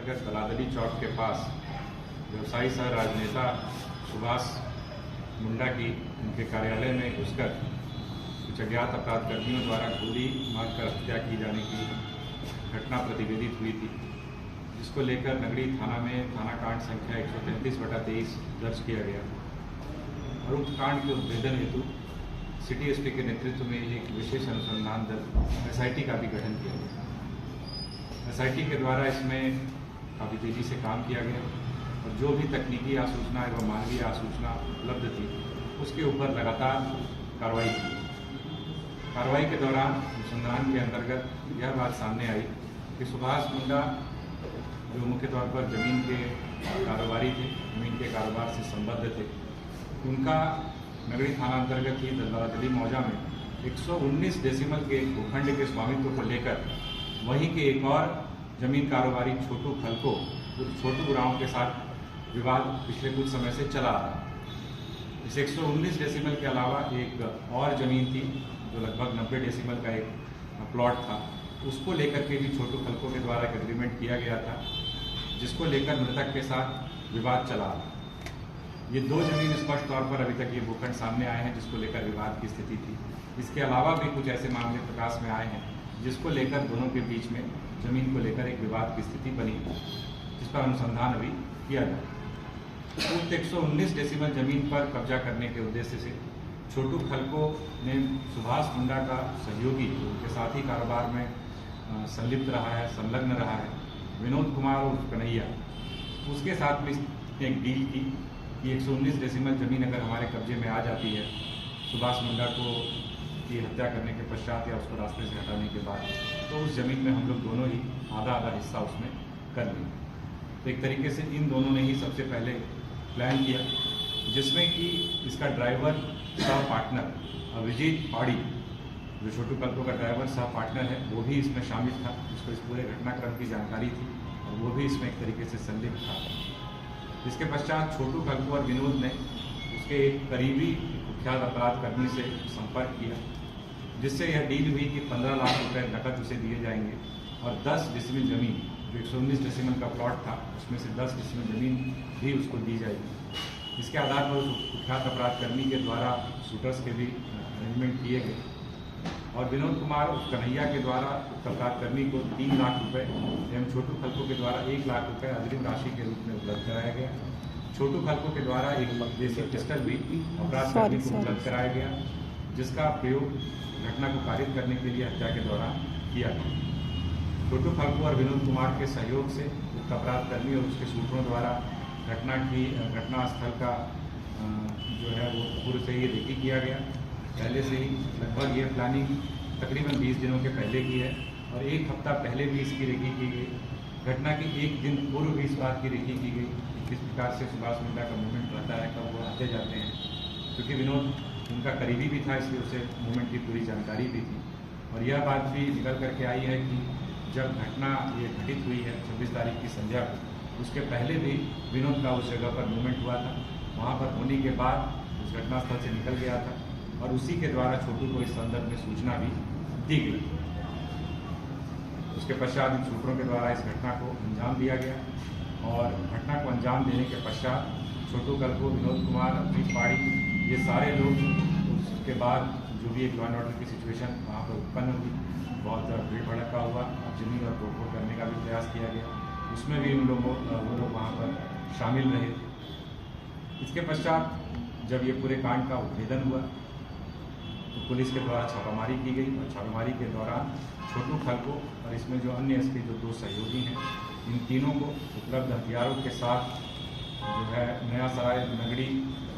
अंतर्गत दलादली चौक के पास व्यवसायी सह राजनेता सुभाष मुंडा की उनके कार्यालय में घुसकर कुछ अज्ञात अपराध कर्मियों द्वारा गोली मारकर हत्या की जाने की घटना प्रतिवेदित हुई थी, जिसको लेकर नगड़ी थाना में थाना कांड संख्या 133/23 दर्ज किया गया और उक्त कांड के उद्भेदन हेतु सिटी एसपी के नेतृत्व में एक विशेष अनुसंधान दल एसआईटी का भी गठन किया गया। एसआईटी के द्वारा इसमें काफ़ी तेजी से काम किया गया और जो भी तकनीकी आसूचना एवं मानवीय आसूचना उपलब्ध थी उसके ऊपर लगातार कार्रवाई की। कार्रवाई के दौरान अनुसंधान के अंतर्गत यह बात सामने आई कि सुभाष मुंडा जो मुख्य तौर पर जमीन के कारोबारी थे, जमीन के कारोबार से संबद्ध थे, उनका नगरी थाना अंतर्गत ही दलादली मौजा में 119 डेसिमल के भूखंड के स्वामित्व को लेकर वहीं के एक और जमीन कारोबारी छोटू खलको छोटू उरांव के साथ विवाद पिछले कुछ समय से चला आ रहा। इस 119 डेसिमल के अलावा एक और जमीन थी जो लगभग 90 डेसिमल का एक प्लॉट था, उसको लेकर के भी छोटू खलको के द्वारा एक एग्रीमेंट किया गया था, जिसको लेकर मृतक के साथ विवाद चला आ रहा। ये दो जमीन स्पष्ट तौर पर अभी तक ये भूखंड सामने आए हैं जिसको लेकर विवाद की स्थिति थी। इसके अलावा भी कुछ ऐसे मामले प्रकाश में आए हैं जिसको लेकर दोनों के बीच में जमीन को लेकर एक विवाद की स्थिति बनी, जिस पर अनुसंधान अभी किया जाए। उक्त 119 डेसिमल जमीन पर कब्जा करने के उद्देश्य से छोटू खलको ने सुभाष मुंडा का सहयोगी, उनके साथी कारोबार में संलिप्त रहा है, संलग्न रहा है, विनोद कुमार उर्फ कन्हैया, उसके साथ में एक डील की कि 119 डेसिमल जमीन अगर हमारे कब्जे में आ जाती है सुभाष मुंडा को की हत्या करने के पश्चात या उसको रास्ते से हटाने के बाद, तो उस ज़मीन में हम लोग दोनों ही आधा आधा हिस्सा उसमें कर लेंगे। तो एक तरीके से इन दोनों ने ही सबसे पहले प्लान किया, जिसमें कि इसका ड्राइवर सह पार्टनर अभिजीत पाड़ी, जो छोटू खलको का ड्राइवर सह पार्टनर है, वो भी इसमें शामिल था, जिसको इस पूरे घटनाक्रम की जानकारी थी और वो भी इसमें एक तरीके से संलिप्त था। इसके पश्चात छोटू खलको और विनोद ने उसके एक करीबी कुख्यात अपराध कर्मी से संपर्क किया, जिससे यह डील हुई कि 15 लाख रुपए नकद उसे दिए जाएंगे और 10 डेसिमल जमीन, जो 119 डेसिमल का प्लॉट था उसमें से 10 डेसिमल जमीन भी उसको दी जाएगी। इसके आधार पर उस कुख्यात अपराध कर्मी के द्वारा शूटर्स के भी अरेंजमेंट किए गए और विनोद कुमार उस कन्हैया के द्वारा अपराध कर्मी को 3 लाख रुपए एवं छोटू खलको के द्वारा 1 लाख रुपए अग्रिम राशि के रूप में उपलब्ध कराया गया। छोटू खलको के द्वारा एक देसी पिस्टल भी अपराध कर्मी को उपलब्ध कराया गया, जिसका प्रयोग घटना को पारित करने के लिए हत्या के दौरान किया गया। छोटू खलको और विनोद कुमार के सहयोग से उक्त अपराध कर्मी और उसके सूत्रों द्वारा घटना स्थल का जो है वो पूर्व से ही रेकी किया गया। पहले से ही लगभग ये प्लानिंग तकरीबन 20 दिनों के पहले की है और एक हफ्ता पहले भी इसकी रेकी की गई। घटना के एक दिन पूर्व भी इस बात की रेकी की गई किस प्रकार से सुभाष मुंडा का मूवमेंट रहता है, कब वो आते जाते हैं, क्योंकि विनोद उनका करीबी भी था, इसलिए उसे मूवमेंट की पूरी जानकारी भी थी। और यह बात भी निकल करके आई है कि जब घटना ये घटित हुई है 26 तारीख की संध्या को, उसके पहले भी विनोद का उस जगह पर मूवमेंट हुआ था। वहाँ पर होने के बाद उस घटनास्थल से निकल गया था और उसी के द्वारा छोटू को इस संदर्भ में सूचना भी दी गई। उसके पश्चात इन सूत्रों के द्वारा इस घटना को अंजाम दिया गया और घटना को अंजाम देने के पश्चात छोटू खलको, विनोद कुमार, अभिजीत पाड़ी, ये सारे लोग उसके बाद जो भी एक लॉ एंड ऑर्डर की सिचुएशन वहाँ पर उत्पन्न हुई, बहुत भीड़ भड़का हुआ, जमीन और तोड़फोड़ करने का भी प्रयास किया गया, उसमें भी वो लोग वहाँ पर शामिल रहे। इसके पश्चात जब ये पूरे कांड का उद्भेदन हुआ तो पुलिस के द्वारा छापामारी की गई और छापामारी के दौरान छोटू खलको और इसमें जो अन्य इसके जो 2 सहयोगी हैं, इन तीनों को उपलब्ध हथियारों के साथ जो है नया सराय नगड़ी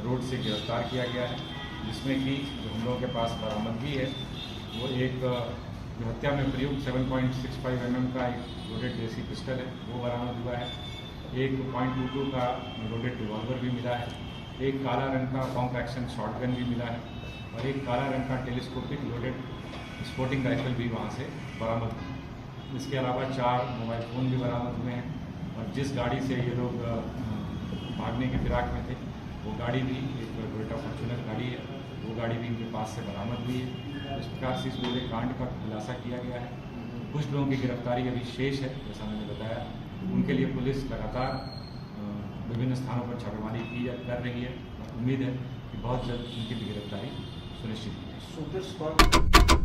रोड से गिरफ्तार किया गया है, जिसमें कि जो हम लोगों के पास बरामदगी है वो एक जो हत्या में प्रयुक्त 7.65 mm का एक लोडेड देसी पिस्टल है वो बरामद हुआ है, एक .22 का लोडेड रिवॉल्वर भी मिला है, एक काला रंग का पॉम्प एक्शन शॉटगन भी मिला है और एक काला रंग का टेलीस्कोपिक लोडेड स्पोर्टिंग राइफल भी वहाँ से बरामद हुई। इसके अलावा 4 मोबाइल फ़ोन भी बरामद हुए हैं और जिस गाड़ी से ये लोग भागने के फिराक में थे वो गाड़ी भी एक टोयोटा फॉर्च्यूनर गाड़ी है, वो गाड़ी भी इनके पास से बरामद हुई है। इस प्रकार से इस पूरे कांड का खुलासा किया गया है। कुछ लोगों की गिरफ्तारी अभी शेष है, जैसा मैंने बताया। उनके लिए पुलिस लगातार विभिन्न स्थानों पर छापेमारी कर रही है। उम्मीद है कि बहुत जल्द उनकी भी गिरफ्तारी सुनिश्चित की जाएगी।